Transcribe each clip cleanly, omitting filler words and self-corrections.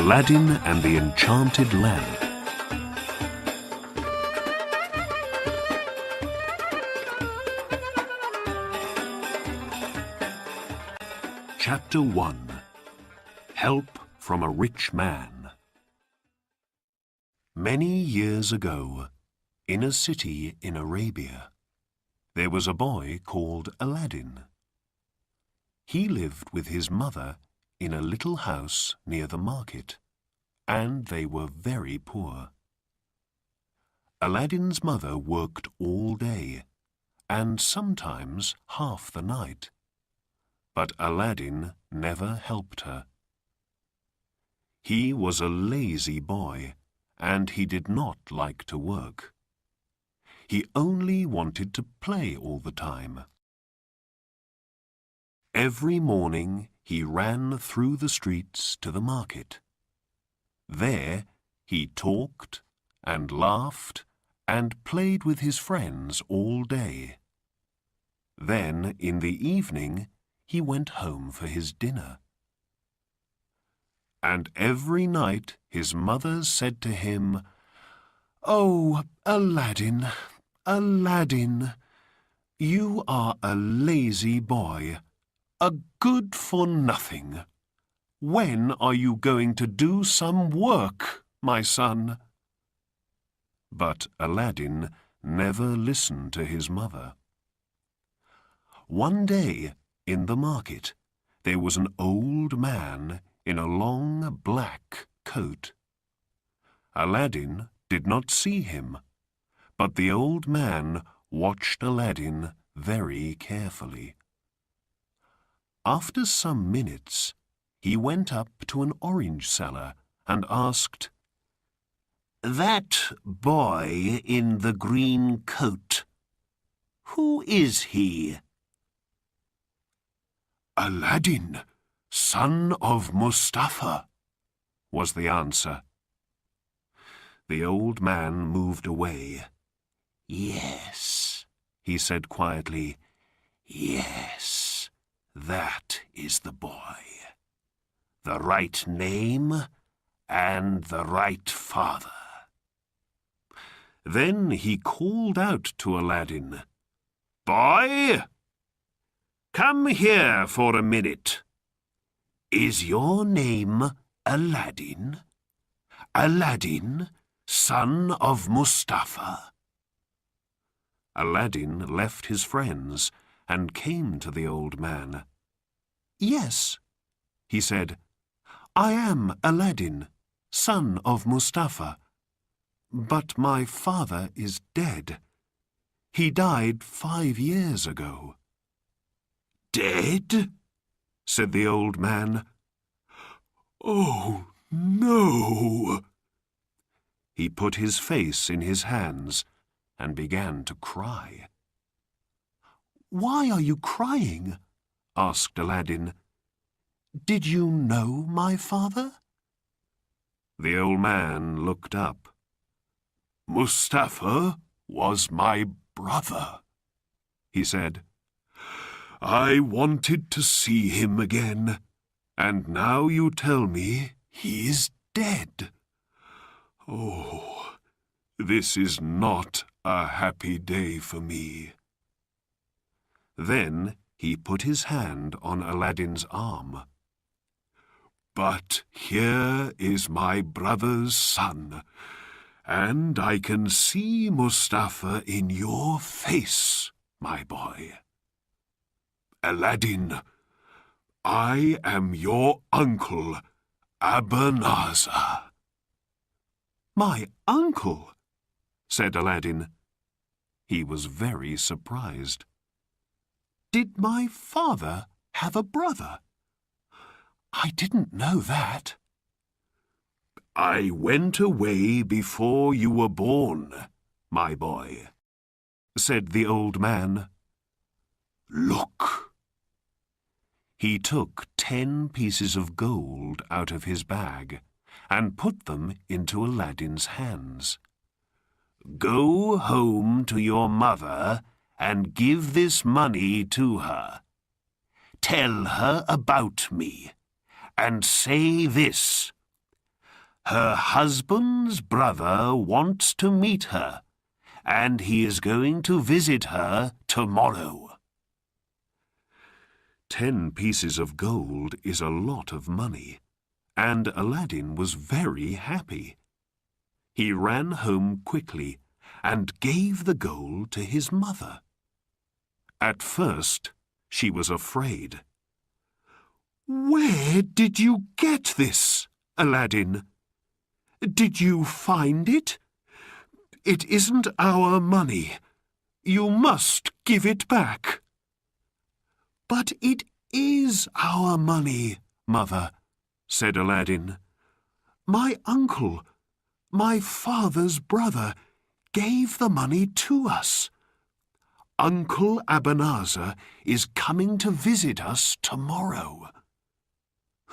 Aladdin and the Enchanted Lamp. Chapter 1. Help from a Rich Man. Many years ago, in a city in Arabia, there was a boy called Aladdin. He lived with his mother in a little house near the market, and they were very poor. Aladdin's mother worked all day, and sometimes half the night, but Aladdin never helped her. He was a lazy boy, and he did not like to work. He only wanted to play all the time. Every morning he ran through the streets to the market. There he talked and laughed and played with his friends all day. Then, in the evening, he went home for his dinner. And every night his mother said to him, "Oh, Aladdin, Aladdin, you are a lazy boy, a good-for-nothing. When are you going to do some work, my son?" But Aladdin never listened to his mother. One day, in the market, there was an old man in a long black coat. Aladdin did not see him, but the old man watched Aladdin very carefully. After some minutes, he went up to an orange seller and asked, "That boy in the green coat, who is he?" "Aladdin, son of Mustafa," was the answer. The old man moved away. "Yes," he said quietly, "yes, that is the boy. The right name and the right father." Then he called out to Aladdin, "Boy, come here for a minute. Is your name Aladdin? Aladdin, son of Mustafa?" Aladdin left his friends and came to the old man. "Yes," he said, "I am Aladdin, son of Mustafa. But my father is dead. He died 5 years ago." "Dead?" said the old man. "Oh, no!" He put his face in his hands and began to cry. "Why are you crying?" asked Aladdin. "Did you know my father?" The old man looked up. "Mustafa was my brother," he said. "I wanted to see him again, and now you tell me he is dead. Oh, this is not a happy day for me." Then he put his hand on Aladdin's arm. "But here is my brother's son, and I can see Mustafa in your face, my boy. Aladdin, I am your uncle, Abanazar." "My uncle?" said Aladdin. He was very surprised. "Did my father have a brother? I didn't know that." "I went away before you were born, my boy," said the old man. "Look." He took 10 pieces of gold out of his bag and put them into Aladdin's hands. "Go home to your mother and give this money to her. Tell her about me, and say this: Her husband's brother wants to meet her, and he is going to visit her tomorrow. 10 pieces of gold is a lot of money, and Aladdin was very happy. He ran home quickly and gave the gold to his mother. At first, she was afraid. "Where did you get this, Aladdin? Did you find it? It isn't our money. You must give it back." "But it is our money, Mother," said Aladdin. "My uncle, my father's brother, gave the money to us. Uncle Abanazar is coming to visit us tomorrow."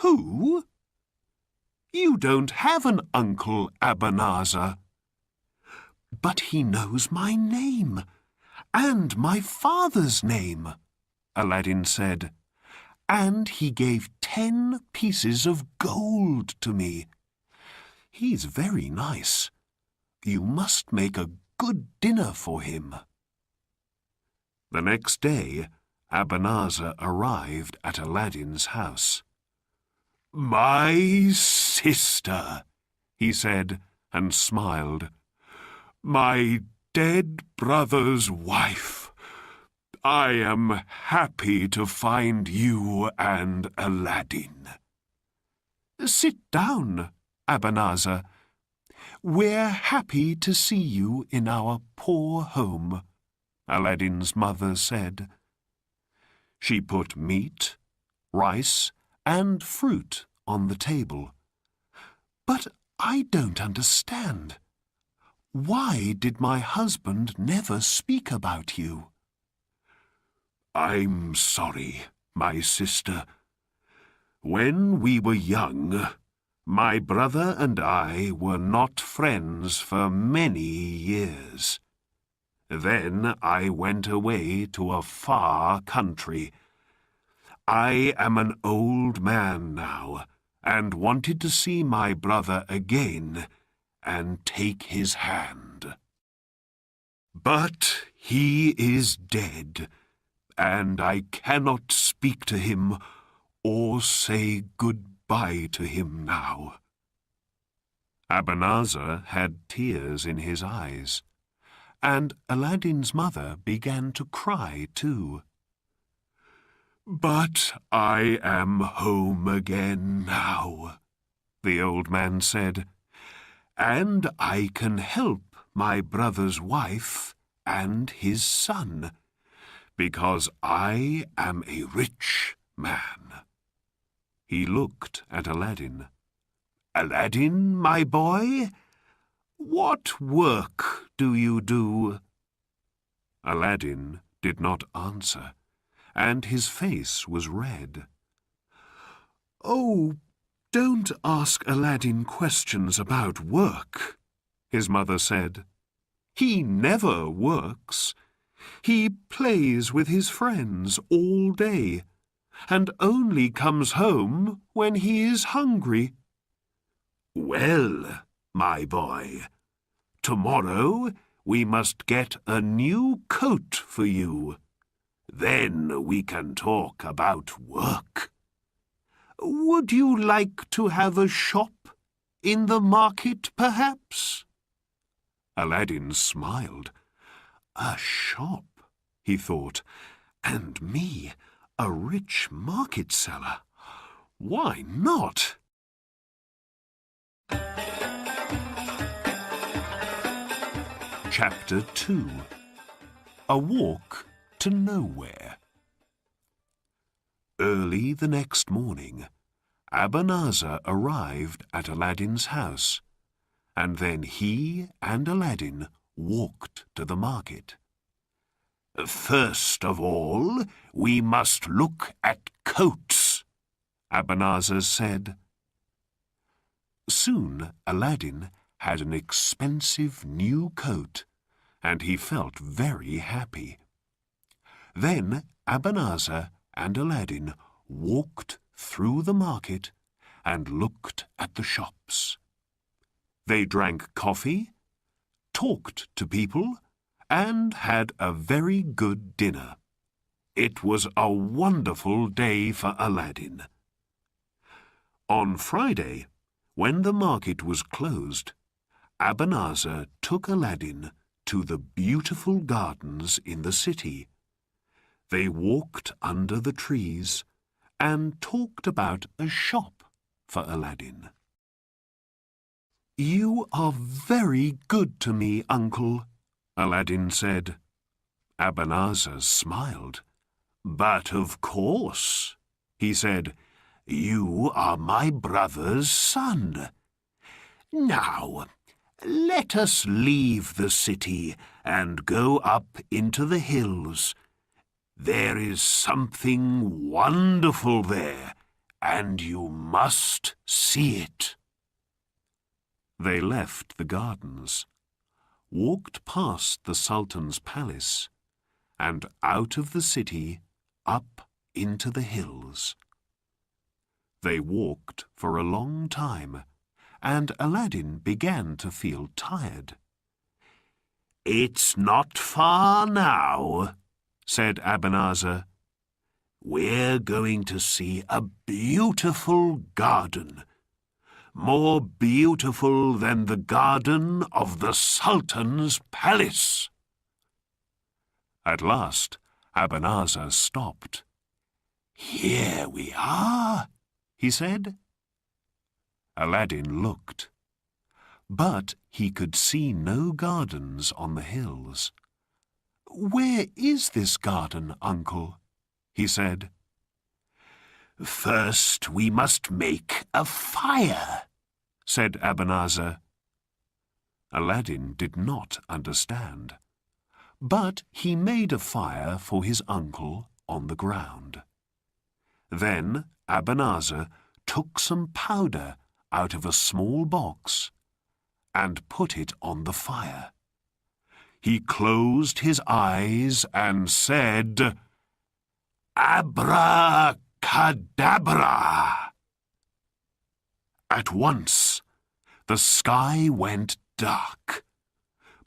"Who? You don't have an Uncle Abanazar." "But he knows my name, and my father's name," Aladdin said, "and he gave 10 pieces of gold to me. He's very nice. You must make a good dinner for him." The next day, Abanazar arrived at Aladdin's house. "My sister," he said, and smiled. "My dead brother's wife. I am happy to find you and Aladdin." "Sit down, Abanazar. We're happy to see you in our poor home," Aladdin's mother said. She put meat, rice, and fruit on the table. "But I don't understand. Why did my husband never speak about you?" "I'm sorry, my sister. When we were young, my brother and I were not friends for many years. Then I went away to a far country. I am an old man now, and wanted to see my brother again and take his hand. But he is dead, and I cannot speak to him or say goodbye to him now." Abanazar had tears in his eyes, and Aladdin's mother began to cry too. "But I am home again now," the old man said, "and I can help my brother's wife and his son, because I am a rich man." He looked at Aladdin. "Aladdin, my boy, what work do you do?" Aladdin did not answer, and his face was red. "Oh, don't ask Aladdin questions about work," his mother said. "He never works. He plays with his friends all day, and only comes home when he is hungry." "Well, my boy, tomorrow we must get a new coat for you. Then we can talk about work. Would you like to have a shop in the market, perhaps?" Aladdin smiled. "A shop," he thought, "and me, a rich market seller. Why not?" Chapter 2. A Walk to Nowhere. Early the next morning, Abanazar arrived at Aladdin's house, and then he and Aladdin walked to the market. "First of all, we must look at coats," Abanazar said. Soon Aladdin had an expensive new coat, and he felt very happy. Then Abanazar and Aladdin walked through the market and looked at the shops. They drank coffee, talked to people, and had a very good dinner. It was a wonderful day for Aladdin. On Friday, when the market was closed, Abanazar took Aladdin to the beautiful gardens in the city. They walked under the trees and talked about a shop for Aladdin. "You are very good to me, Uncle," Aladdin said. Abanazar smiled. "But of course," he said, "you are my brother's son. Now, let us leave the city and go up into the hills. There is something wonderful there, and you must see it." They left the gardens, walked past the Sultan's palace, and out of the city up into the hills. They walked for a long time, and Aladdin began to feel tired. "It's not far now," said Abanazar. "We're going to see a beautiful garden, more beautiful than the garden of the Sultan's palace." At last, Abanazar stopped. "Here we are," he said. Aladdin looked, but he could see no gardens on the hills. "Where is this garden, Uncle?" he said. "First we must make a fire," said Abanazar. Aladdin did not understand, but he made a fire for his uncle on the ground. Then Abanazar took some powder out of a small box and put it on the fire. He closed his eyes and said, "Abracadabra!" At once, the sky went dark.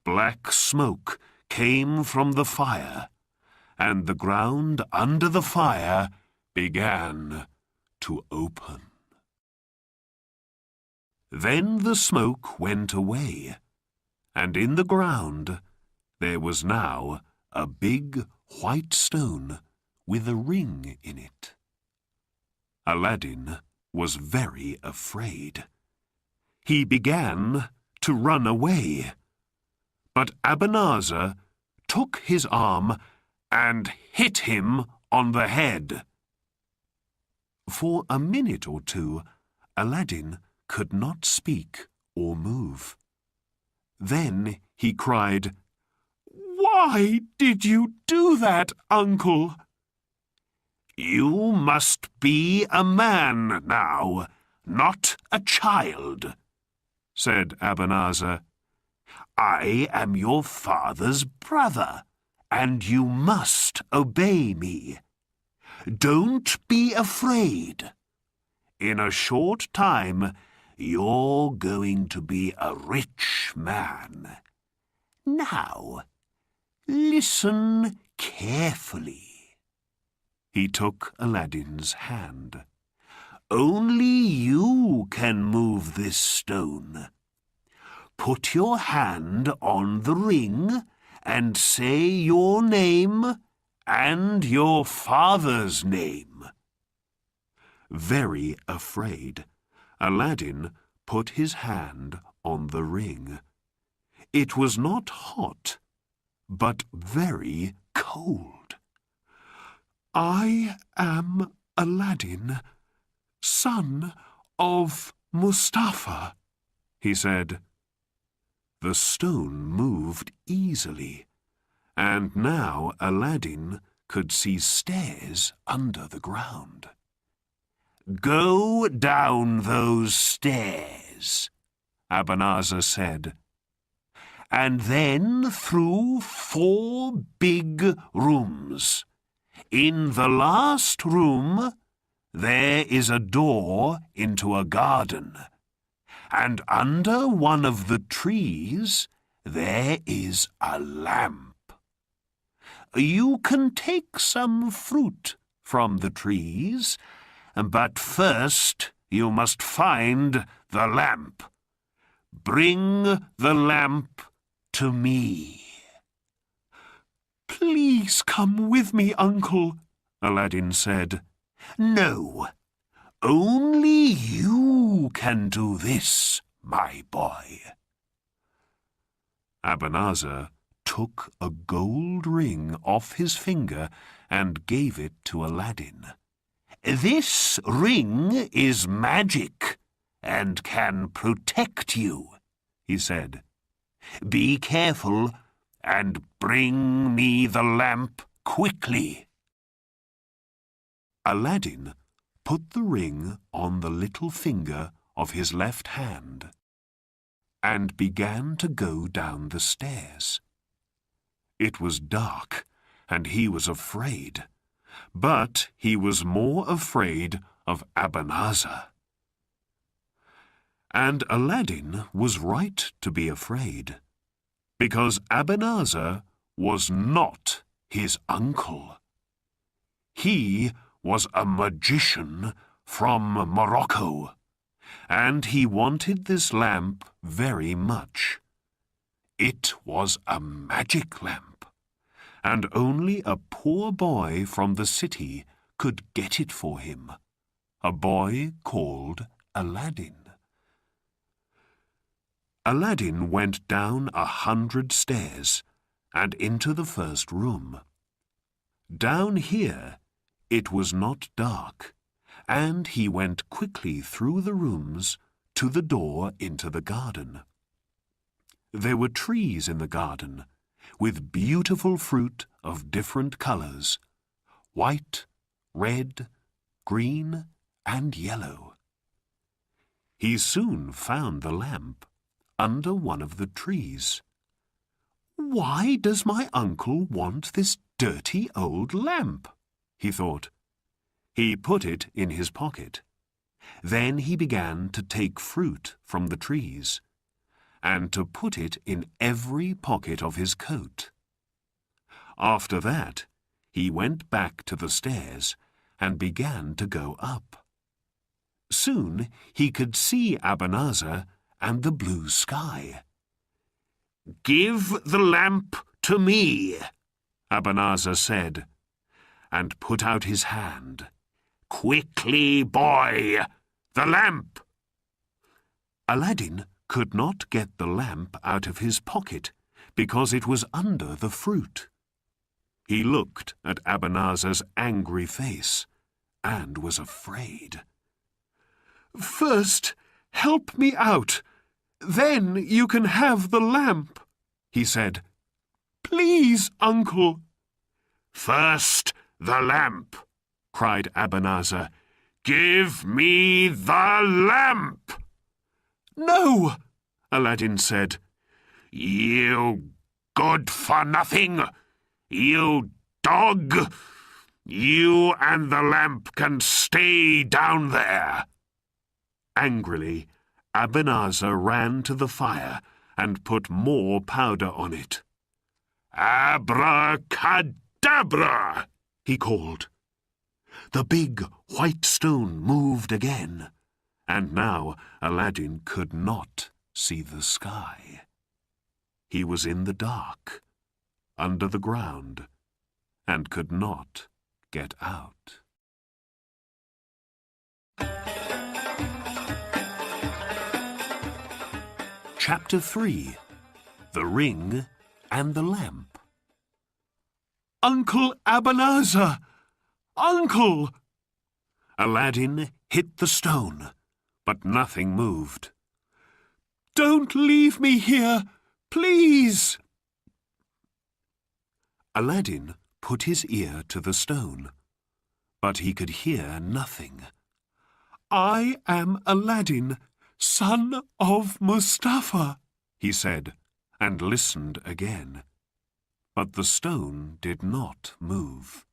Black smoke came from the fire, and the ground under the fire began to open. Then the smoke went away, and in the ground there was now a big white stone with a ring in it. Aladdin was very afraid. He began to run away, but Abanazar took his arm and hit him on the head. For a minute or two, Aladdin could not speak or move. Then he cried, "Why did you do that, Uncle?" "You must be a man now, not a child," said Abanazar. "I am your father's brother, and you must obey me. Don't be afraid. In a short time, you're going to be a rich man. Now, listen carefully." He took Aladdin's hand. "Only you can move this stone. Put your hand on the ring and say your name and your father's name." Very afraid, Aladdin put his hand on the ring. It was not hot, but very cold. "I am Aladdin, son of Mustafa," he said. The stone moved easily, and now Aladdin could see stairs under the ground. "Go down those stairs," Abanazar said, "and then through 4 big rooms. In the last room, there is a door into a garden, and under one of the trees there is a lamp. You can take some fruit from the trees, but first you must find the lamp. Bring the lamp to me." "Please come with me, Uncle," Aladdin said. "No, only you can do this, my boy." Abanazar took a gold ring off his finger and gave it to Aladdin. "This ring is magic and can protect you," he said. "Be careful and bring me the lamp quickly." Aladdin put the ring on the little finger of his left hand and began to go down the stairs. It was dark, and he was afraid, but he was more afraid of Abanazar. And Aladdin was right to be afraid, because Abanazar was not his uncle. He was a magician from Morocco, and he wanted this lamp very much. It was a magic lamp, and only a poor boy from the city could get it for him, a boy called Aladdin. Aladdin went down 100 stairs and into the first room. Down here it was not dark, and he went quickly through the rooms to the door into the garden. There were trees in the garden, with beautiful fruit of different colours, white, red, green, and yellow. He soon found the lamp under one of the trees. "Why does my uncle want this dirty old lamp?" he thought. He put it in his pocket. Then he began to take fruit from the trees, and to put it in every pocket of his coat. After that, he went back to the stairs and began to go up. Soon he could see Abanazar and the blue sky. "Give the lamp to me," Abanazar said, and put out his hand. "Quickly, boy, the lamp!" Aladdin could not get the lamp out of his pocket because it was under the fruit. He looked at Abanazar's angry face and was afraid. "First, help me out. Then you can have the lamp," he said. "Please, Uncle." "First, the lamp," cried Abanazar. "Give me the lamp." "No," Aladdin said. "You good-for-nothing! You dog! You and the lamp can stay down there." Angrily, Abanazar ran to the fire and put more powder on it. "Abracadabra!" he called. The big white stone moved again, and now Aladdin could not see the sky. He was in the dark, under the ground, and could not get out. Chapter 3. The Ring and the Lamp. "Uncle Abanazar! Uncle!" Aladdin hit the stone, but nothing moved. "Don't leave me here, please!" Aladdin put his ear to the stone, but he could hear nothing. "I am Aladdin, son of Mustafa," he said, and listened again. But the stone did not move.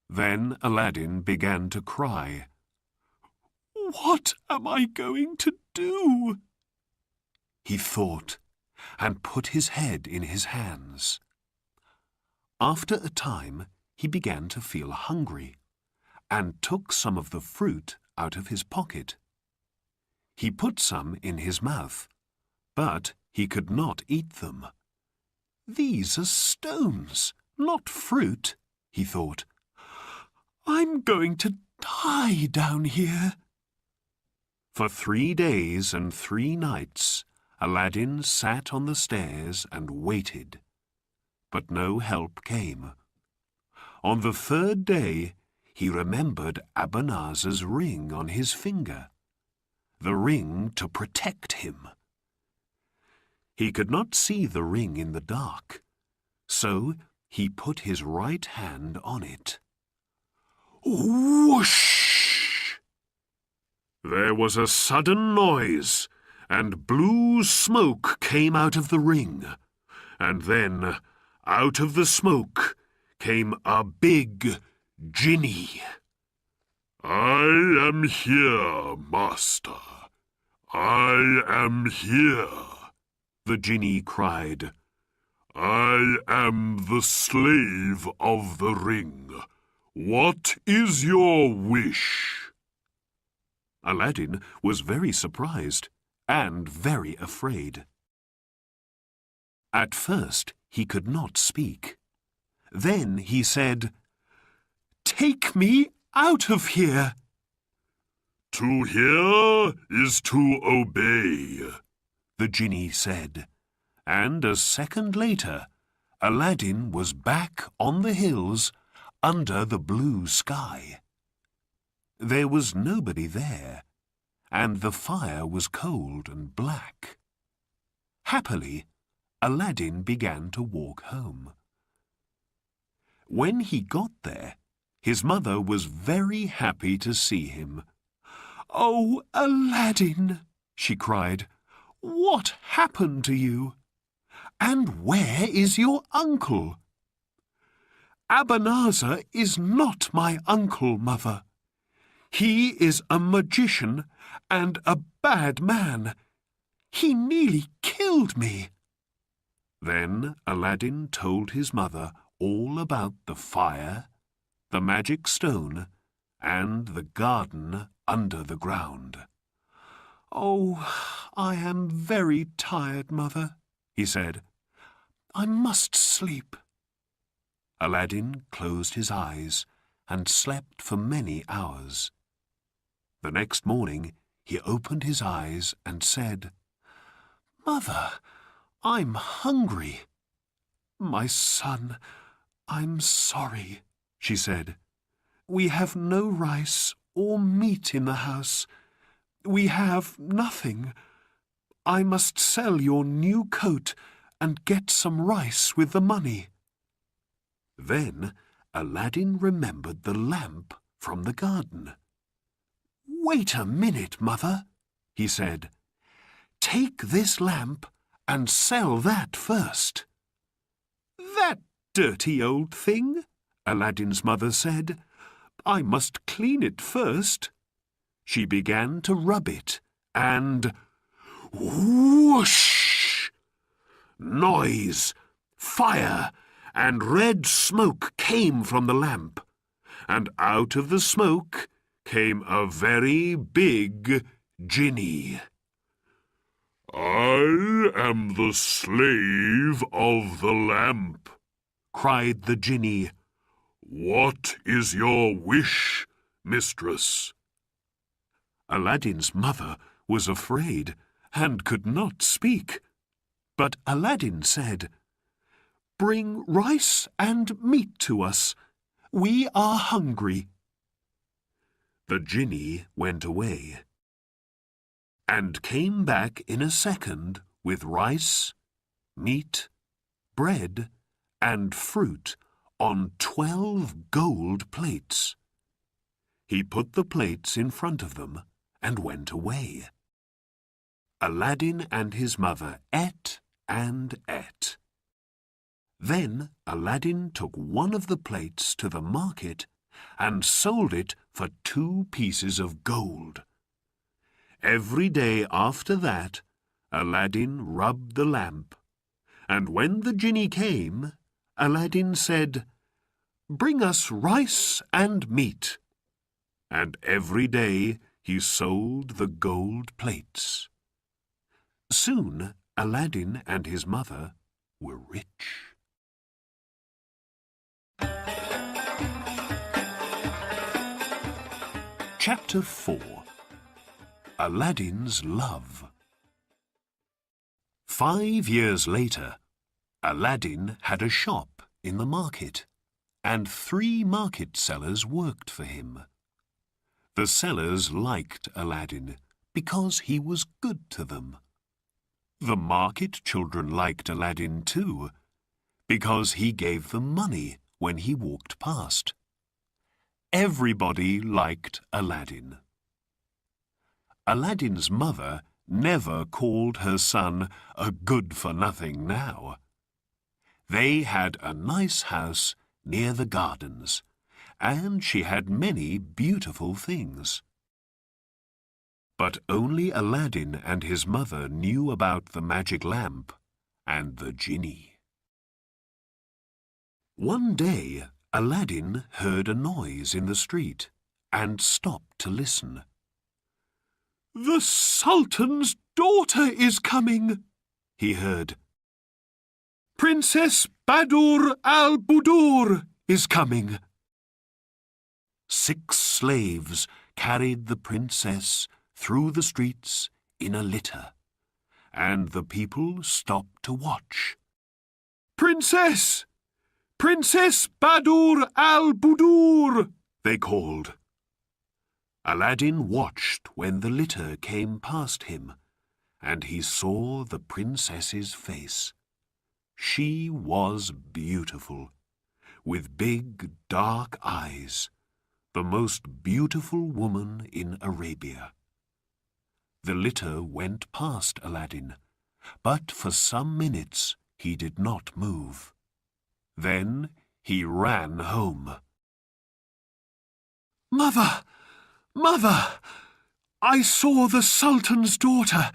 Then Aladdin began to cry. "What am I going to do? He thought, and put his head in his hands. After a time, he began to feel hungry, and took some of the fruit out of his pocket. He put some in his mouth, but he could not eat them. "These are stones, not fruit," he thought. "I'm going to die down here." For 3 days and 3 nights, Aladdin sat on the stairs and waited, but no help came. On the 3rd day, he remembered Abanazar's ring on his finger, the ring to protect him. He could not see the ring in the dark, so he put his right hand on it. Whoosh! There was a sudden noise, and blue smoke came out of the ring, and then, out of the smoke, came a big genie. "I am here, master. I am here," the genie cried. "I am the slave of the ring. What is your wish?" Aladdin was very surprised and very afraid. At first he could not speak. Then he said, "Take me out of here." "To hear is to obey," the genie said, and a second later, Aladdin was back on the hills under the blue sky. There was nobody there, and the fire was cold and black. Happily, Aladdin began to walk home. When he got there, his mother was very happy to see him. "Oh, Aladdin," she cried, "what happened to you? And where is your uncle?" "Abanazar is not my uncle, Mother. He is a magician and a bad man. He nearly killed me." Then Aladdin told his mother all about the fire, the magic stone, and the garden under the ground. "Oh, I am very tired, Mother," he said. "I must sleep." Aladdin closed his eyes and slept for many hours. The next morning he opened his eyes and said, "Mother, I'm hungry." "My son, I'm sorry," she said. "We have no rice or meat in the house. We have nothing. I must sell your new coat and get some rice with the money." Then Aladdin remembered the lamp from the garden. "Wait a minute, Mother," he said. "Take this lamp and sell that first." "That dirty old thing," Aladdin's mother said. "I must clean it first." She began to rub it, and whoosh! Noise, fire, and red smoke came from the lamp, and out of the smoke came a very big genie. "I am the slave of the lamp," cried the genie. "What is your wish, mistress?" Aladdin's mother was afraid and could not speak. But Aladdin said, "Bring rice and meat to us. We are hungry." The genie went away and came back in a second with rice, meat, bread, and fruit on 12 gold plates. He put the plates in front of them and went away. Aladdin and his mother ate and ate. Then Aladdin took one of the plates to the market and sold it for 2 pieces of gold. Every day after that, Aladdin rubbed the lamp, and when the genie came, Aladdin said, "Bring us rice and meat." And every day he sold the gold plates. Soon Aladdin and his mother were rich. Chapter 4. Aladdin's Love. 5 years later, Aladdin had a shop in the market, and 3 market sellers worked for him. The sellers liked Aladdin because he was good to them. The market children liked Aladdin too, because he gave them money when he walked past. Everybody liked Aladdin. Aladdin's mother never called her son a good-for-nothing now. They had a nice house near the gardens, and she had many beautiful things. But only Aladdin and his mother knew about the magic lamp and the genie. One day, Aladdin heard a noise in the street and stopped to listen. "The Sultan's daughter is coming," he heard. "Princess Badur al-Budur is coming." 6 slaves carried the princess through the streets in a litter, and the people stopped to watch. "Princess! Princess Badur al-Budur!" they called. Aladdin watched when the litter came past him, and he saw the princess's face. She was beautiful, with big, dark eyes, the most beautiful woman in Arabia. The litter went past Aladdin, but for some minutes he did not move. Then he ran home. "Mother! Mother! I saw the Sultan's daughter,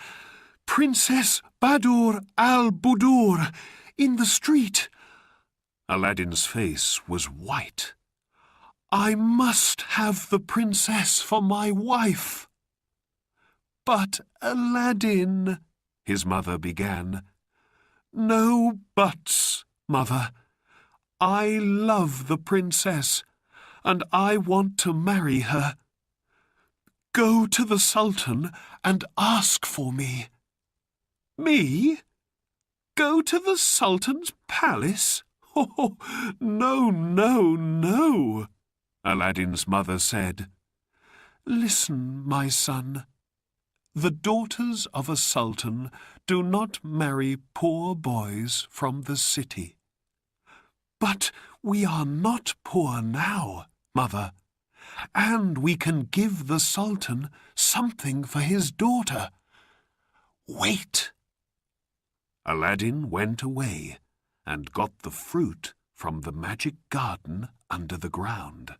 Princess Badur al-Budur, in the street." Aladdin's face was white. "I must have the princess for my wife." "But Aladdin," his mother began. "No buts, mother. I love the princess, and I want to marry her. Go to the Sultan and ask for me." "Me? Go to the Sultan's palace? Oh, no, no, no," Aladdin's mother said. "Listen, my son. The daughters of a sultan do not marry poor boys from the city. But we are not poor now, mother, and we can give the sultan something for his daughter. Wait." Aladdin went away and got the fruit from the magic garden under the ground.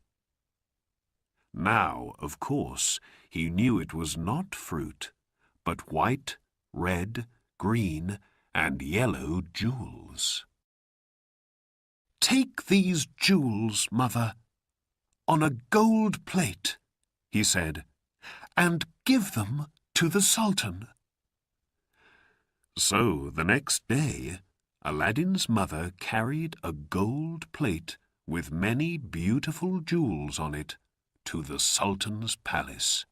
Now, of course, he knew it was not fruit, but white, red, green, and yellow jewels. "Take these jewels, mother, on a gold plate," he said, "and give them to the Sultan." So the next day, Aladdin's mother carried a gold plate with many beautiful jewels on it to the Sultan's palace.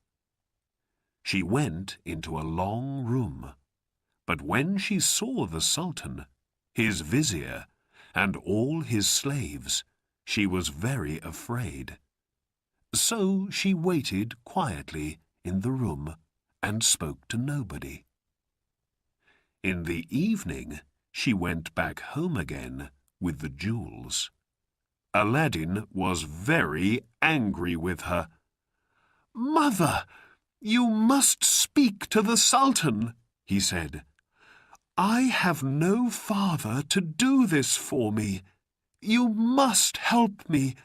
She went into a long room, but when she saw the Sultan, his vizier, and all his slaves, she was very afraid. So she waited quietly in the room and spoke to nobody. In the evening, she went back home again with the jewels. Aladdin was very angry with her. "Mother, you must speak to the Sultan," he said. "I have no father to do this for me. You must help me.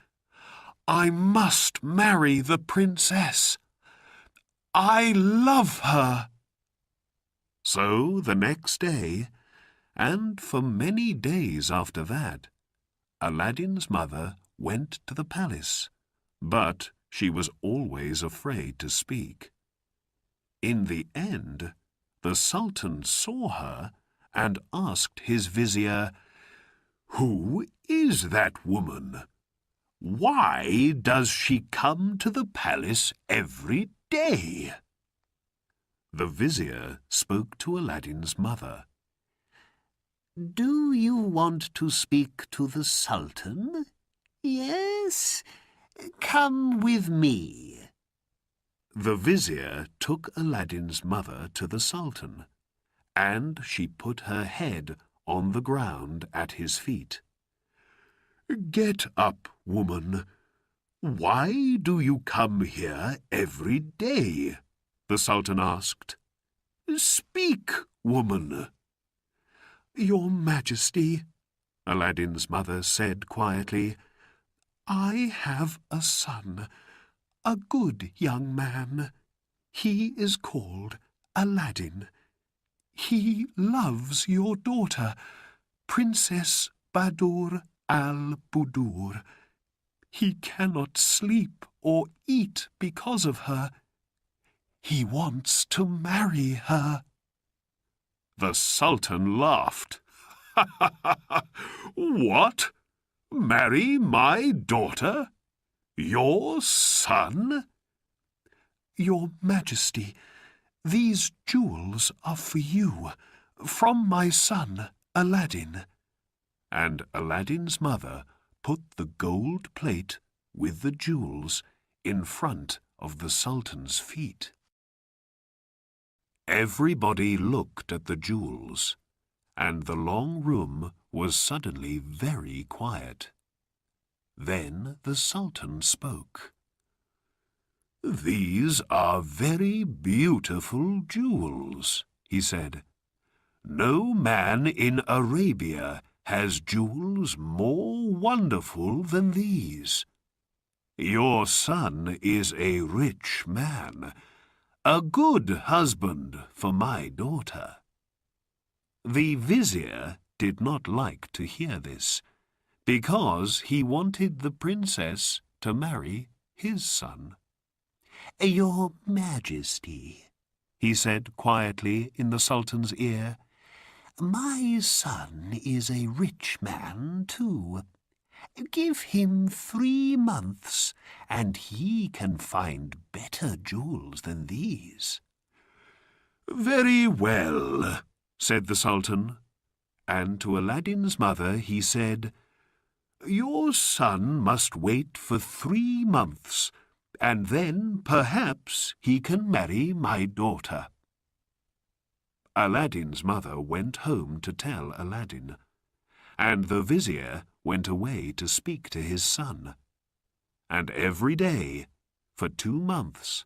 I must marry the princess. I love her." So the next day, and for many days after that, Aladdin's mother went to the palace, but she was always afraid to speak. In the end, the Sultan saw her and asked his vizier, "Who is that woman? Why does she come to the palace every day?" The vizier spoke to Aladdin's mother. "Do you want to speak to the Sultan? Yes? Come with me." The vizier took Aladdin's mother to the Sultan, and she put her head on the ground at his feet. "Get up, woman. Why do you come here every day?" the Sultan asked. "Speak, woman." "Your Majesty," Aladdin's mother said quietly, "I have a son, a good young man. He is called Aladdin. He loves your daughter, Princess Badur al-Budur. He cannot sleep or eat because of her. He wants to marry her." The Sultan laughed. "What? Marry my daughter? Your son?" "Your Majesty, these jewels are for you, from my son, Aladdin." And Aladdin's mother put the gold plate with the jewels in front of the Sultan's feet. Everybody looked at the jewels, and the long room was suddenly very quiet. Then the Sultan spoke. "These are very beautiful jewels," he said. "No man in Arabia has jewels more wonderful than these. Your son is a rich man, a good husband for my daughter." The vizier did not like to hear this, because he wanted the princess to marry his son. "Your Majesty," he said quietly in the Sultan's ear, "my son is a rich man too. Give him 3 months, and he can find better jewels than these." "Very well," said the Sultan, and to Aladdin's mother he said, "Your son must wait for 3 months, and then perhaps he can marry my daughter." Aladdin's mother went home to tell Aladdin, and the vizier went away to speak to his son. And every day, for 2 months,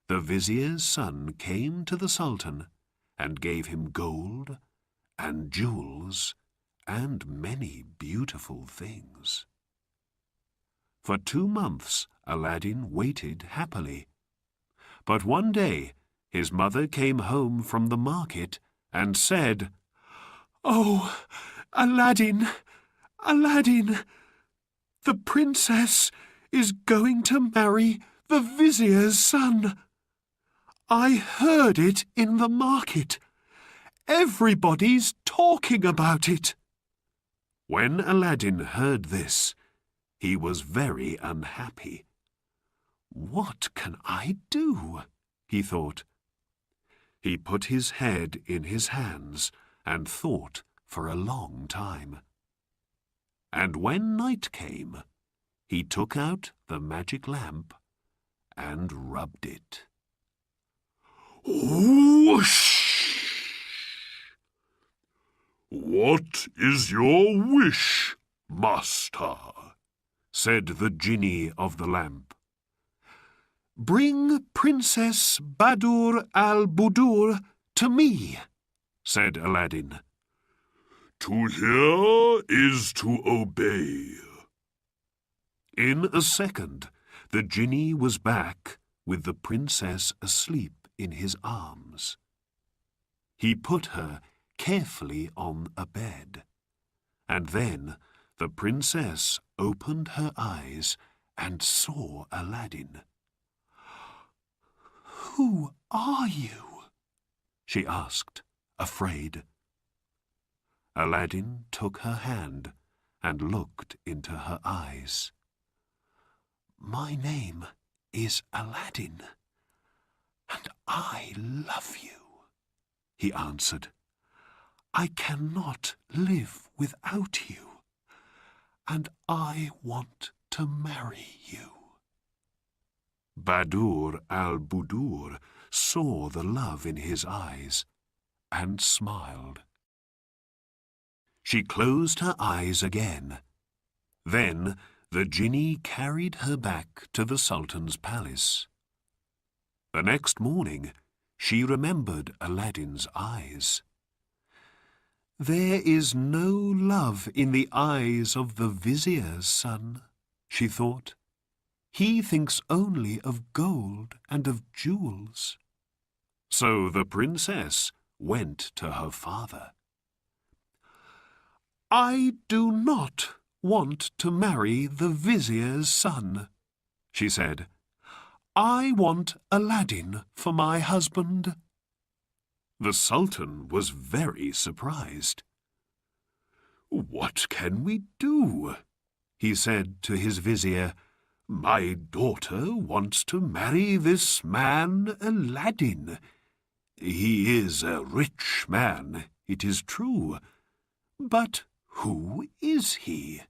the vizier's son came to the Sultan and gave him gold and jewels and many beautiful things. For 2 months Aladdin waited happily. But one day his mother came home from the market and said, "Oh, Aladdin, Aladdin, the princess is going to marry the vizier's son. I heard it in the market. Everybody's talking about it." When Aladdin heard this, he was very unhappy. "What can I do?" he thought. He put his head in his hands and thought for a long time. And when night came, he took out the magic lamp and rubbed it. Whoosh! "What is your wish, master?" said the genie of the lamp. "Bring Princess Badur al-Budur to me," said Aladdin. "To hear is to obey." In a second, the genie was back with the princess asleep in his arms. He put her carefully on a bed, and then the princess opened her eyes and saw Aladdin. "Who are you?" she asked, afraid. Aladdin took her hand and looked into her eyes. "My name is Aladdin, and I love you," he answered. "I cannot live without you, and I want to marry you." Badur al-Budur saw the love in his eyes and smiled. She closed her eyes again. Then the genie carried her back to the Sultan's palace. The next morning, she remembered Aladdin's eyes. "There is no love in the eyes of the vizier's son," she thought. "He thinks only of gold and of jewels." So the princess went to her father. "I do not want to marry the vizier's son," she said. "I want Aladdin for my husband." The Sultan was very surprised. "What can we do?" he said to his vizier. "My daughter wants to marry this man Aladdin. He is a rich man, it is true, but who is he?"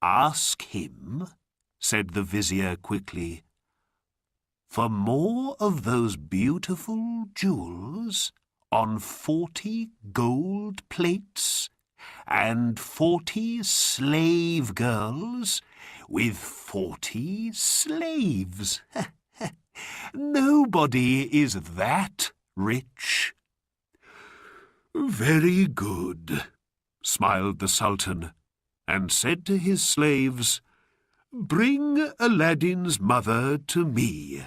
"Ask him," said the vizier quickly, "for more of those beautiful jewels on 40 gold plates and 40 slave girls with 40 slaves. Nobody is that rich." "Very good," smiled the Sultan, and said to his slaves, "Bring Aladdin's mother to me."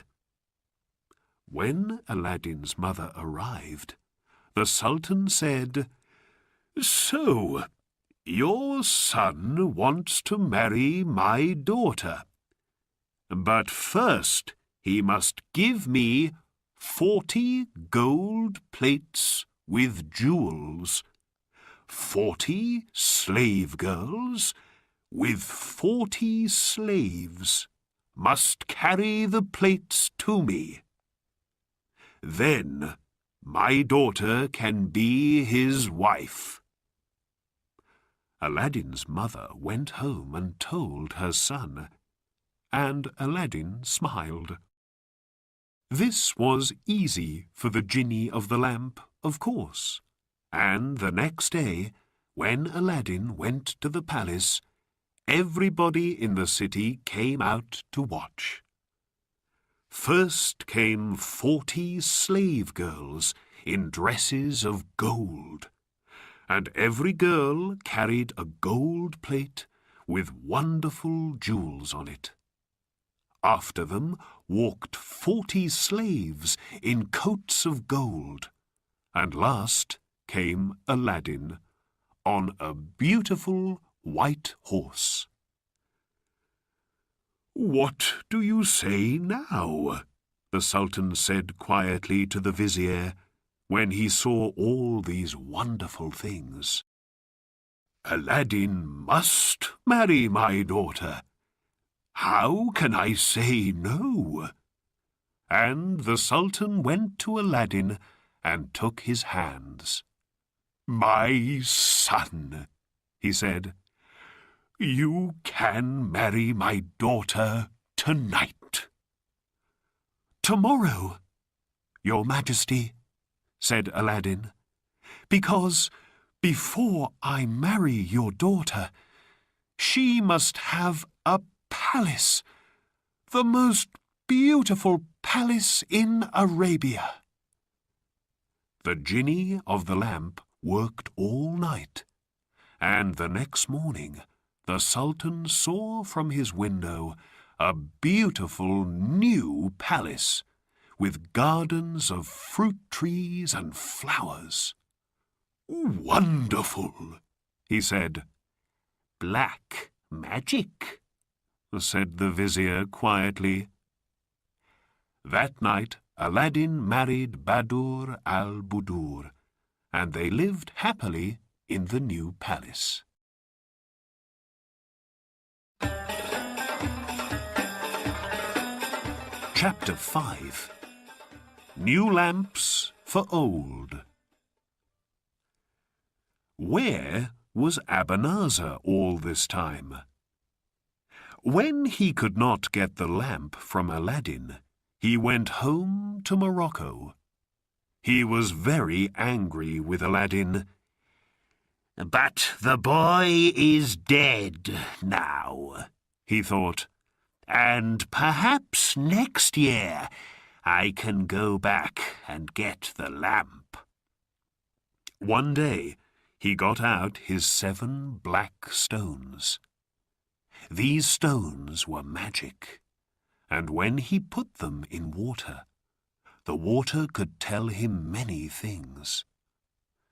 When Aladdin's mother arrived, the Sultan said, "So, your son wants to marry my daughter. But first he must give me 40 gold plates with jewels, 40 slave girls with 40 slaves must carry the plates to me. Then my daughter can be his wife." Aladdin's mother went home and told her son, and Aladdin smiled. This was easy for the genie of the lamp, of course, and the next day, when Aladdin went to the palace, everybody in the city came out to watch. First came 40 slave girls in dresses of gold, and every girl carried a gold plate with wonderful jewels on it. After them walked 40 slaves in coats of gold, and last came Aladdin on a beautiful white horse. "What do you say now?" the Sultan said quietly to the vizier when he saw all these wonderful things. "Aladdin must marry my daughter. How can I say no?" And the Sultan went to Aladdin and took his hands. "My son," he said, "you can marry my daughter tonight." "Tomorrow, Your Majesty," said Aladdin, "because before I marry your daughter, she must have a palace, the most beautiful palace in Arabia." The genie of the lamp worked all night, and the next morning the Sultan saw from his window a beautiful new palace with gardens of fruit trees and flowers. "Wonderful," he said. "Black magic," said the vizier quietly. That night Aladdin married Badur al-Budur, and they lived happily in the new palace. Chapter 5. New Lamps for Old. Where was Abanazar all this time? When he could not get the lamp from Aladdin, he went home to Morocco. He was very angry with Aladdin. "But the boy is dead now," he thought, "and perhaps next year I can go back and get the lamp." One day he got out his 7 black stones. These stones were magic, and when he put them in water, the water could tell him many things.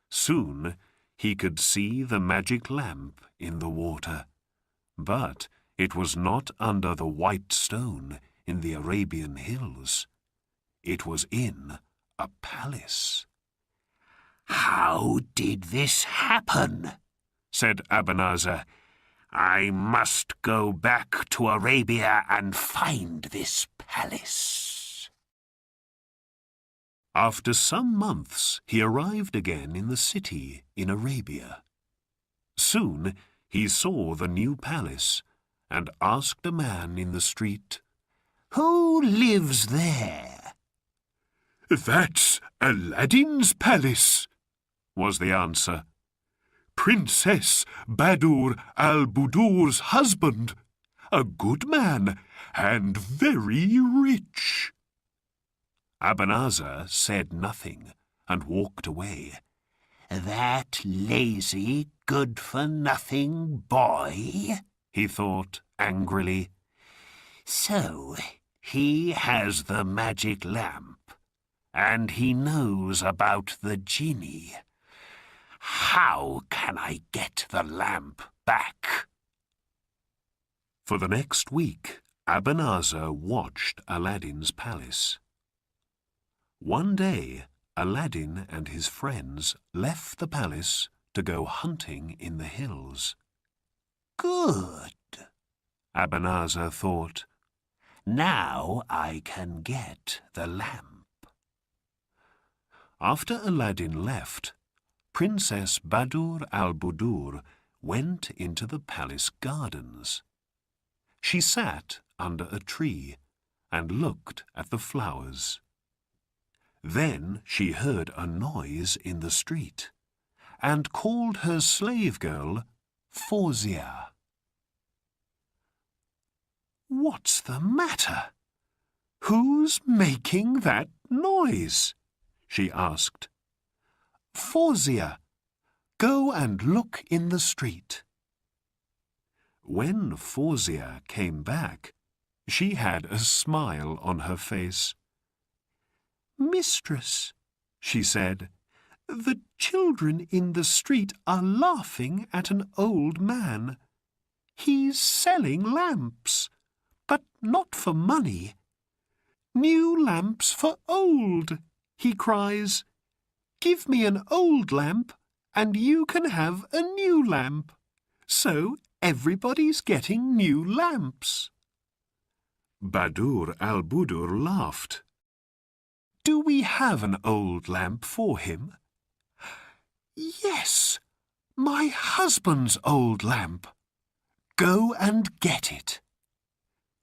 Soon he could see the magic lamp in the water, but it was not under the white stone in the Arabian hills. It was in a palace. "How did this happen?" said Abanazar. "I must go back to Arabia and find this palace." After some months, he arrived again in the city in Arabia. Soon he saw the new palace and asked a man in the street, "Who lives there?" "That's Aladdin's palace," was the answer. "Princess Badur al-Budur's husband, a good man and very rich." Abanazar said nothing and walked away. "That lazy, good-for-nothing boy," he thought angrily. "So he has the magic lamp, and he knows about the genie. How can I get the lamp back?" For the next week, Abanazar watched Aladdin's palace. One day, Aladdin and his friends left the palace to go hunting in the hills. "Good," Abanazar thought. "Now I can get the lamp." After Aladdin left, Princess Badur al-Budur went into the palace gardens. She sat under a tree and looked at the flowers. Then she heard a noise in the street and called her slave girl Fawzia. "What's the matter? Who's making that noise?" she asked. "Fawzia, go and look in the street." When Fawzia came back, she had a smile on her face. "Mistress," she said, "the children in the street are laughing at an old man. He's selling lamps, but not for money. 'New lamps for old,' he cries. 'Give me an old lamp, and you can have a new lamp.' So everybody's getting new lamps." Badur al-Budur laughed. "Do we have an old lamp for him?" "Yes, my husband's old lamp. Go and get it."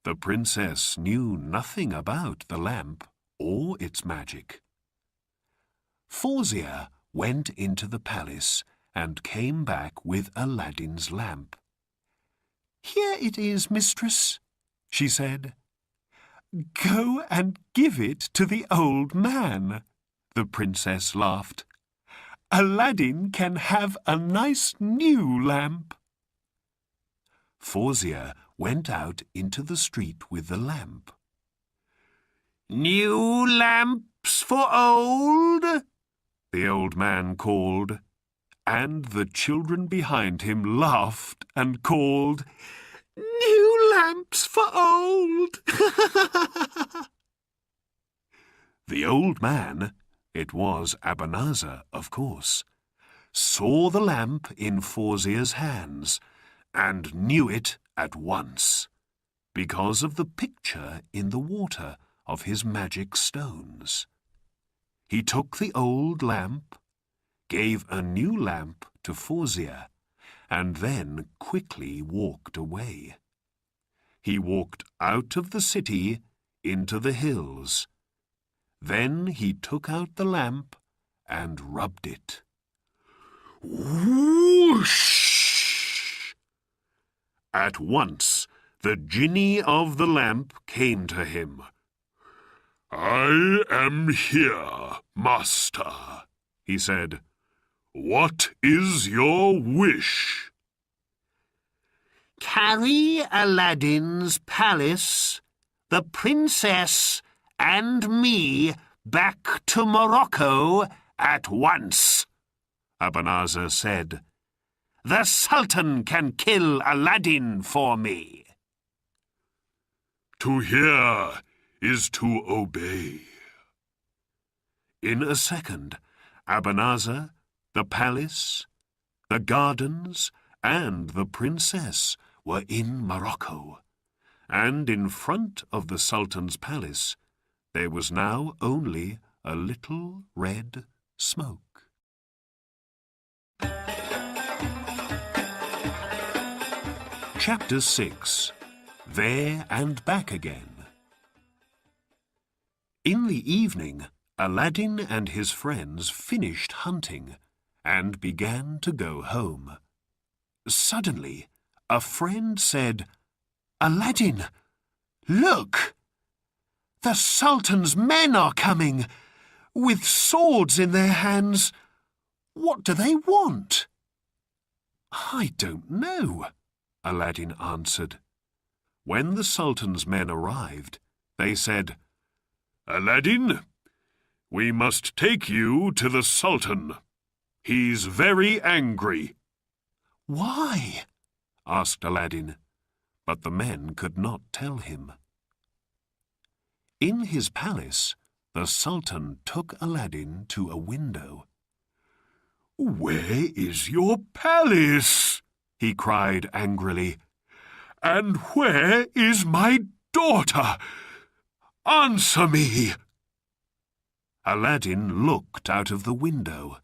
The princess knew nothing about the lamp or its magic. Fawzia went into the palace and came back with Aladdin's lamp. "Here it is, mistress," she said. "Go and give it to the old man," the princess laughed. "Aladdin can have a nice new lamp." Fawzia went out into the street with the lamp. "New lamps for old?" the old man called, and the children behind him laughed and called, "New lamps for old!" The old man, it was Ebenezer, of course, saw the lamp in Fauzier's hands and knew it at once, because of the picture in the water of his magic stones. He took the old lamp, gave a new lamp to Fauzier, and then quickly walked away. He walked out of the city into the hills. Then he took out the lamp and rubbed it. Whoosh! At once the genie of the lamp came to him. "I am here, master," he said. "What is your wish?" "Carry Aladdin's palace, the princess, and me back to Morocco at once," Ebenezer said. "The Sultan can kill Aladdin for me." To hear is to obey. In a second, Ebenezer, the palace, the gardens, and the princess were in Morocco, and in front of the Sultan's palace there was now only a little red smoke. Chapter 6. There and Back Again. In the evening, Aladdin and his friends finished hunting and began to go home. Suddenly, a friend said, "Aladdin, look! The Sultan's men are coming, with swords in their hands. What do they want?" "I don't know," Aladdin answered. When the Sultan's men arrived, they said, "Aladdin, we must take you to the Sultan. He's very angry." "Why?" asked Aladdin, but the men could not tell him. In his palace, the Sultan took Aladdin to a window. "Where is your palace?" he cried angrily. "And where is my daughter? Answer me!" Aladdin looked out of the window.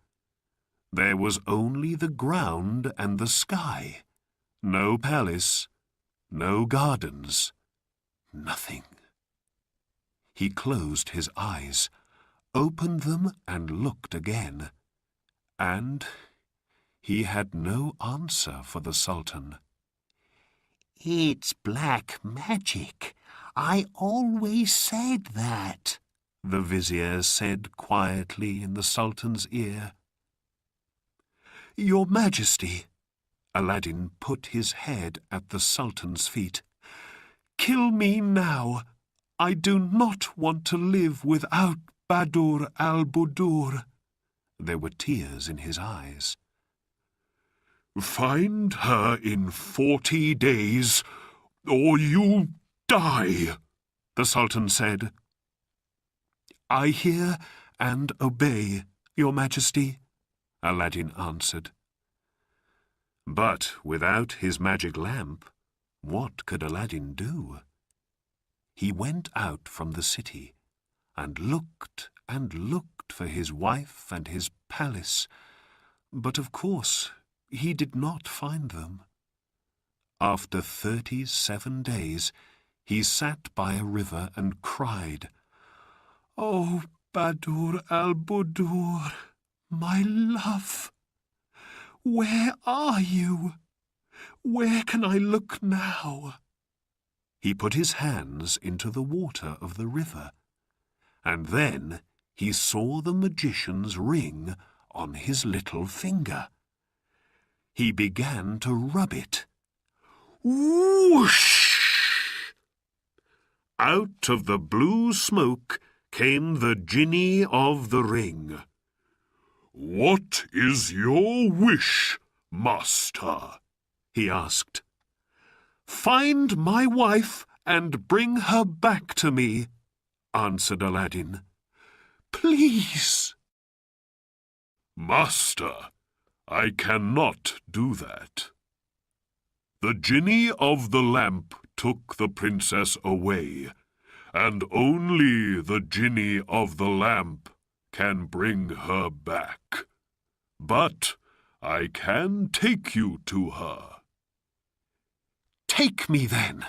There was only the ground and the sky. No palace, no gardens, nothing. He closed his eyes, opened them and looked again, and he had no answer for the Sultan. "It's black magic. I always said that," the vizier said quietly in the Sultan's ear. "Your Majesty," Aladdin put his head at the Sultan's feet, "kill me now. I do not want to live without Badur al-Budur." There were tears in his eyes. "Find her in 40 days, or you die," the Sultan said. "I hear and obey, Your Majesty," Aladdin answered. But without his magic lamp, what could Aladdin do? He went out from the city and looked for his wife and his palace, but of course he did not find them. After 37 days, he sat by a river and cried, "Oh, Badur al-Budur, my love, where are you? Where can I look now?" He put his hands into the water of the river, and then he saw the magician's ring on his little finger. He began to rub it. Whoosh! Out of the blue smoke came the genie of the ring. "What is your wish, master?" he asked. "Find my wife and bring her back to me," answered Aladdin. "Please." "Master, I cannot do that. The genie of the lamp took the princess away, and only the genie of the lamp can bring her back. But I can take you to her." "Take me then,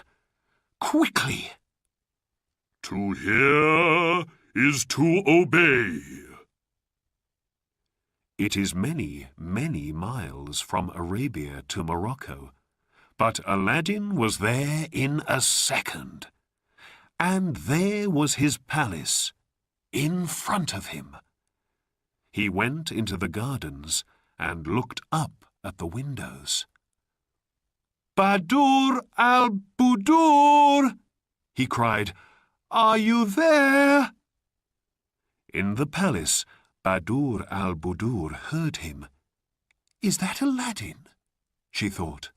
quickly." "To hear is to obey." It is many, many miles from Arabia to Morocco, but Aladdin was there in a second. And there was his palace, in front of him. He went into the gardens and looked up at the windows. "Badur al-Budur!" he cried. "Are you there?" In the palace, Badur al-Budur heard him. "Is that Aladdin?" she thought.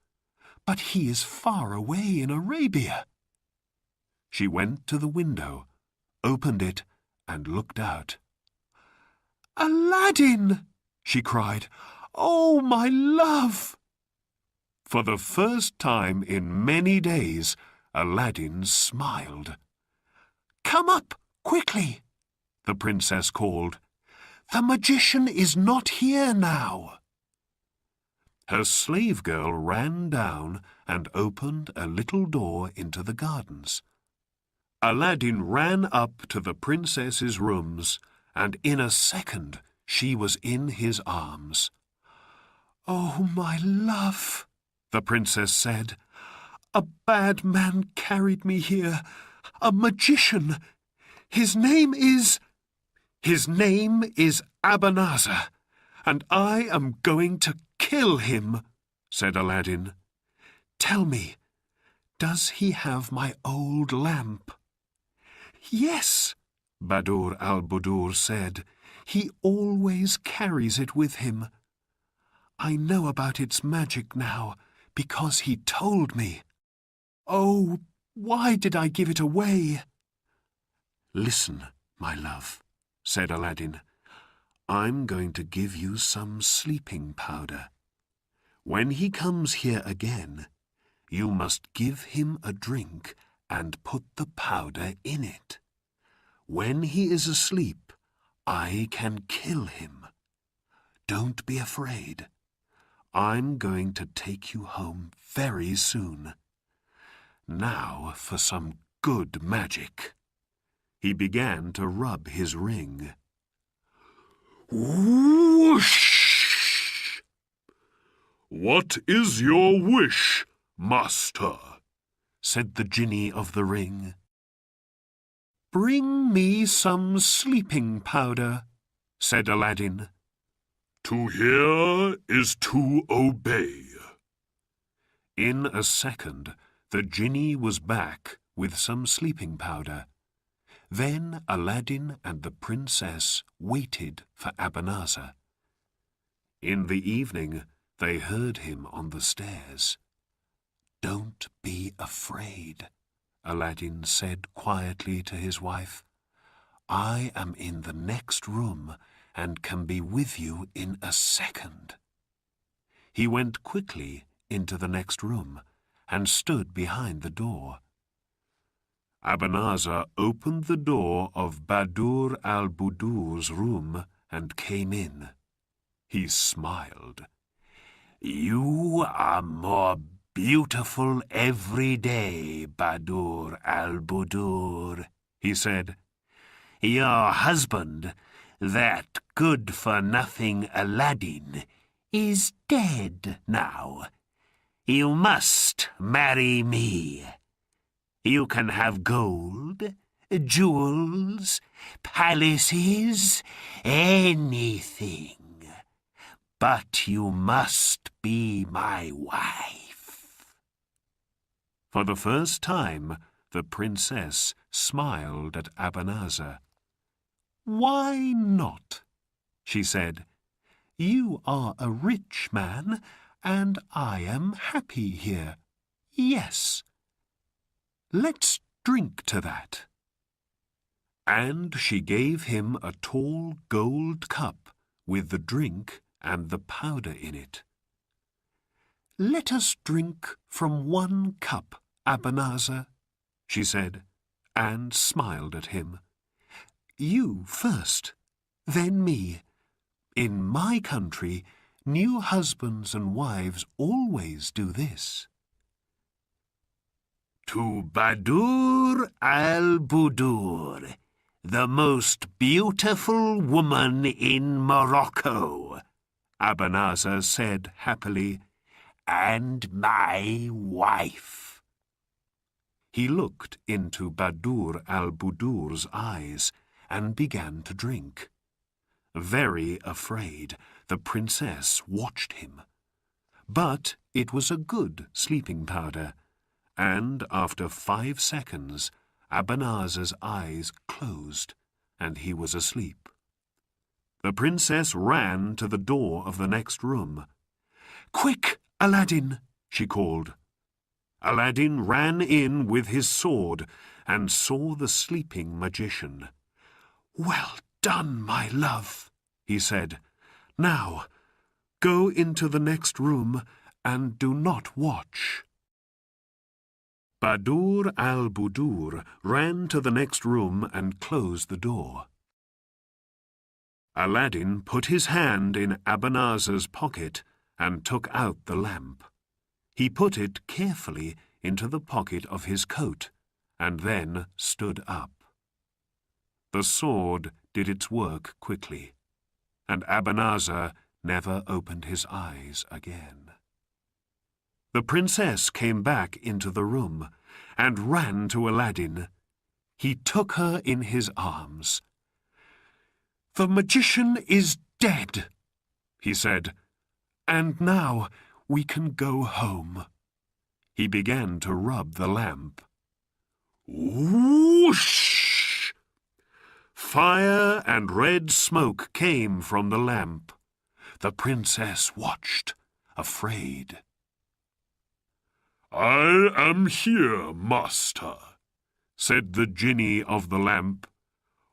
"But he is far away in Arabia." She went to the window, opened it, and looked out. "Aladdin!" she cried. "Oh, my love!" For the first time in many days, Aladdin smiled. "Come up, quickly," the princess called. "The magician is not here now." Her slave girl ran down and opened a little door into the gardens. Aladdin ran up to the princess's rooms, and in a second she was in his arms. "Oh, my love," the princess said. "A bad man carried me here, a magician. His name is Abanazar, and I am going to kill him," said Aladdin. "Tell me, does he have my old lamp?" "Yes," Badur al-Budur said. "He always carries it with him. I know about its magic now, because he told me. Oh, why did I give it away?" "Listen, my love," said Aladdin. "I'm going to give you some sleeping powder. When he comes here again, you must give him a drink and put the powder in it. When he is asleep, I can kill him. Don't be afraid. I'm going to take you home very soon. Now for some good magic." He began to rub his ring. Whoosh! "What is your wish, master?" said the genie of the ring. "Bring me some sleeping powder," said Aladdin. "To hear is to obey." In a second, the genie was back with some sleeping powder. Then Aladdin and the princess waited for Abanazar. In the evening, they heard him on the stairs. "Don't be afraid," Aladdin said quietly to his wife. "I am in the next room and can be with you in a second." He went quickly into the next room and stood behind the door. Abanazar opened the door of Badur al-Budur's room and came in. He smiled. "You are more beautiful every day, Badur al-Budur," he said. "Your husband, that good-for-nothing Aladdin, is dead now. You must marry me. You can have gold, jewels, palaces, anything. But you must be my wife." For the first time, the princess smiled at Abanazar. "Why not?" she said. "You are a rich man, and I am happy here. Yes. Let's drink to that." And she gave him a tall gold cup with the drink and the powder in it. "Let us drink from one cup, Abanazar," she said, and smiled at him. "You first, then me. In my country, new husbands and wives always do this." To Badur al-Budur, the most beautiful woman in Morocco, Abanazar said happily, and my wife. He looked into Badur al-Budur's eyes and began to drink. Very afraid, the princess watched him. But it was a good sleeping powder, and after 5 seconds, Abanazar's eyes closed, and he was asleep. The princess ran to the door of the next room. "Quick, Aladdin!" she called. Aladdin ran in with his sword and saw the sleeping magician. "Well done, my love," he said. "Now, go into the next room and do not watch." Badur al-Budur ran to the next room and closed the door. Aladdin put his hand in Abanazar's pocket and took out the lamp. He put it carefully into the pocket of his coat and then stood up. The sword did its work quickly, and Abanazar never opened his eyes again. The princess came back into the room and ran to Aladdin. He took her in his arms. "The magician is dead," he said, "and now we can go home." He began to rub the lamp. Whoosh! Fire and red smoke came from the lamp. The princess watched, afraid. "I am here, master," said the genie of the lamp.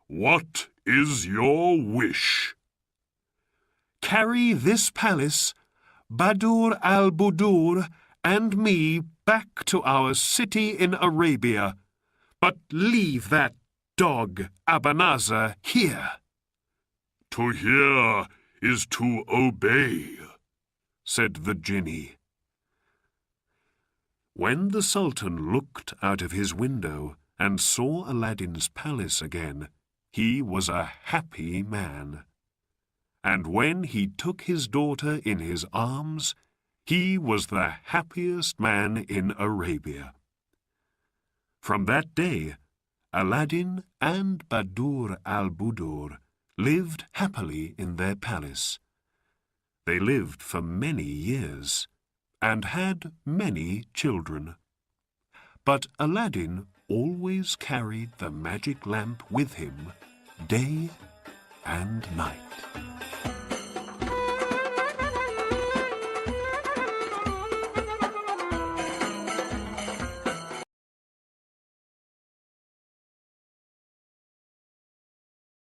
"What is your wish?" "Carry this palace, Badur al-Budur, and me back to our city in Arabia, but leave that dog Abanazar here." "To hear is to obey," said the genie. When the Sultan looked out of his window and saw Aladdin's palace again, he was a happy man. And when he took his daughter in his arms, he was the happiest man in Arabia. From that day, Aladdin and Badur al-Budur lived happily in their palace. They lived for many years and had many children. But Aladdin always carried the magic lamp with him day and night.